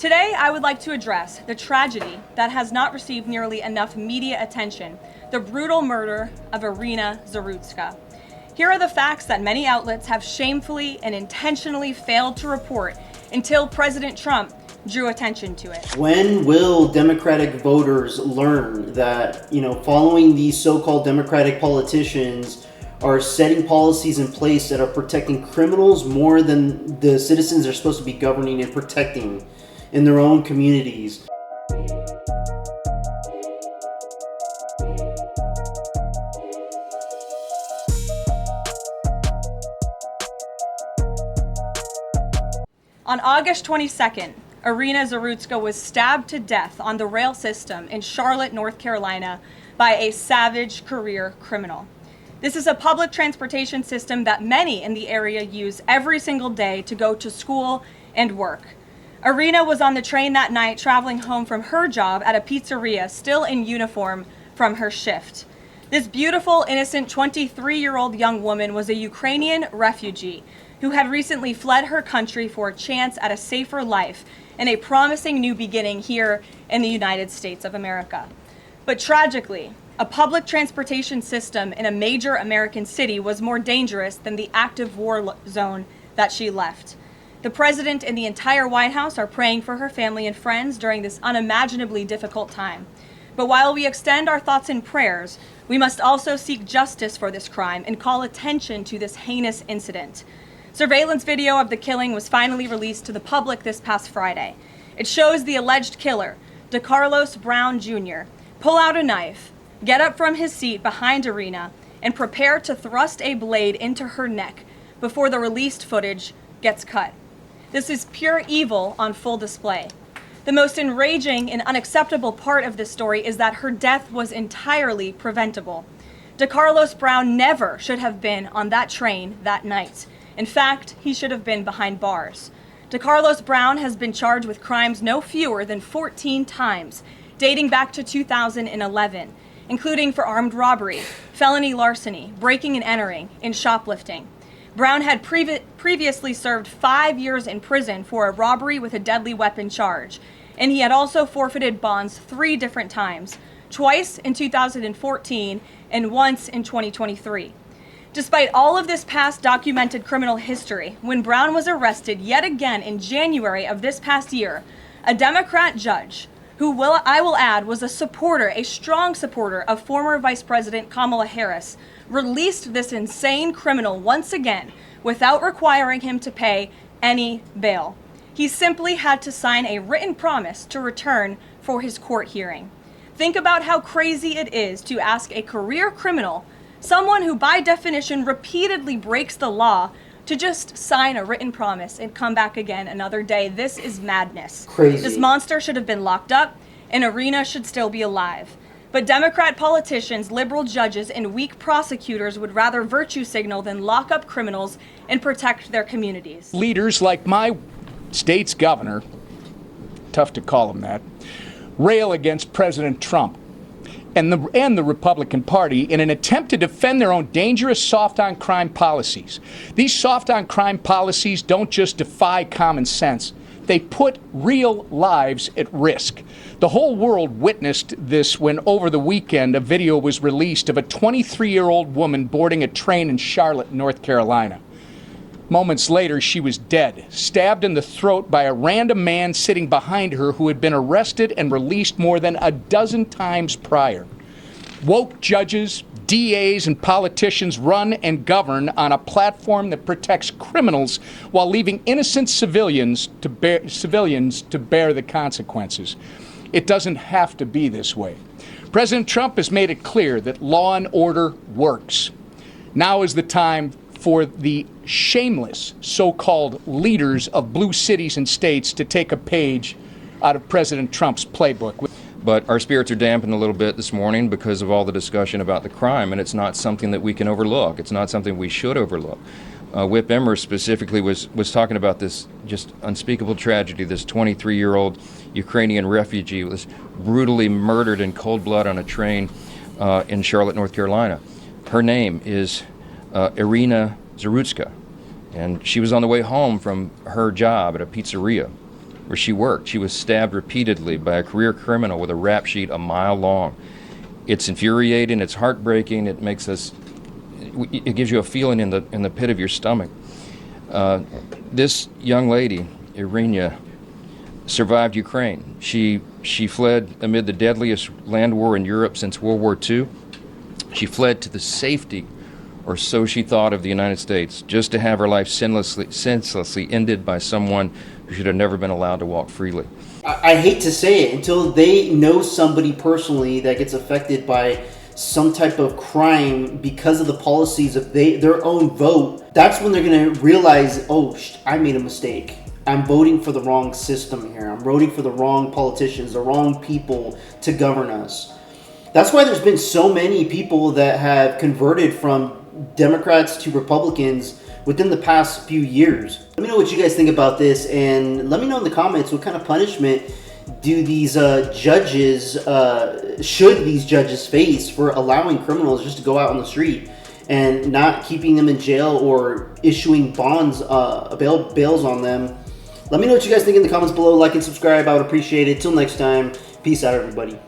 Today, I would like to address the tragedy that has not received nearly enough media attention, the brutal murder of Irina Zarutska. Here are the facts that many outlets have shamefully and intentionally failed to report until President Trump drew attention to it. When will Democratic voters learn that, following these so-called Democratic politicians are setting policies in place that are protecting criminals more than the citizens they're supposed to be governing and protecting in their own communities? On August 22nd, Irina Zarutska was stabbed to death on the rail system in Charlotte, North Carolina by a savage career criminal. This is a public transportation system that many in the area use every single day to go to school and work. Irina was on the train that night traveling home from her job at a pizzeria, still in uniform from her shift. This beautiful, innocent 23-year-old young woman was a Ukrainian refugee who had recently fled her country for a chance at a safer life and a promising new beginning here in the United States of America. But tragically, a public transportation system in a major American city was more dangerous than the active war zone that she left. The president and the entire White House are praying for her family and friends during this unimaginably difficult time. But while we extend our thoughts and prayers, we must also seek justice for this crime and call attention to this heinous incident. Surveillance video of the killing was finally released to the public this past Friday. It shows the alleged killer, DeCarlos Brown Jr., pull out a knife, get up from his seat behind Irina, and prepare to thrust a blade into her neck before the released footage gets cut. This is pure evil on full display. The most enraging and unacceptable part of this story is that her death was entirely preventable. DeCarlos Brown never should have been on that train that night. In fact, he should have been behind bars. DeCarlos Brown has been charged with crimes no fewer than 14 times, dating back to 2011, including for armed robbery, felony larceny, breaking and entering, and shoplifting. Brown had previously served 5 years in prison for a robbery with a deadly weapon charge, and he had also forfeited bonds 3 different times, twice in 2014 and once in 2023. Despite all of this past documented criminal history, when Brown was arrested yet again in January of this past year, a Democrat judge, who I will add was a strong supporter of former Vice President Kamala Harris, released this insane criminal once again without requiring him to pay any bail. He simply had to sign a written promise to return for his court hearing. Think about how crazy it is to ask a career criminal, someone who by definition repeatedly breaks the law, to just sign a written promise and come back again another day. This is madness. Crazy. This monster should have been locked up, and Irina should still be alive. But Democrat politicians, liberal judges, and weak prosecutors would rather virtue signal than lock up criminals and protect their communities. Leaders like my state's governor, tough to call him that, rail against President Trump and the Republican Party in an attempt to defend their own dangerous soft-on-crime policies. These soft-on-crime policies don't just defy common sense. They put real lives at risk. The whole world witnessed this when over the weekend a video was released of a 23-year-old woman boarding a train in Charlotte, North Carolina. Moments later, she was dead, stabbed in the throat by a random man sitting behind her who had been arrested and released more than a dozen times prior. Woke judges, DAs, and politicians run and govern on a platform that protects criminals while leaving innocent civilians to bear the consequences. It doesn't have to be this way. President Trump has made it clear that law and order works. Now is the time for the shameless so-called leaders of blue cities and states to take a page out of President Trump's playbook. But our spirits are dampened a little bit this morning because of all the discussion about the crime, and it's not something that we can overlook. It's not something we should overlook. Whip Emmer specifically was talking about this just unspeakable tragedy. This 23-year-old Ukrainian refugee was brutally murdered in cold blood on a train in Charlotte, North Carolina. Her name is Irina Zarutska, and she was on the way home from her job at a pizzeria where she worked. She was stabbed repeatedly by a career criminal with a rap sheet a mile long. It's infuriating, it's heartbreaking, it gives you a feeling in the pit of your stomach. This young lady, Irina, survived Ukraine. She fled amid the deadliest land war in Europe since World War II. She fled to the safety, or so she thought, of the United States, just to have her life senselessly ended by someone who should have never been allowed to walk freely. I hate to say it, until they know somebody personally that gets affected by some type of crime because of the policies of their own vote, that's when they're going to realize, oh, I made a mistake. I'm voting for the wrong system here. I'm voting for the wrong politicians, the wrong people to govern us. That's why there's been so many people that have converted from Democrats to Republicans within the past few years. Let me know what you guys think about this, and let me know in the comments what kind of punishment do these should these judges face for allowing criminals just to go out on the street and not keeping them in jail or issuing bonds, bails on them. Let me know what you guys think in the comments below. Like and subscribe. I would appreciate it. Till next time, peace out, everybody.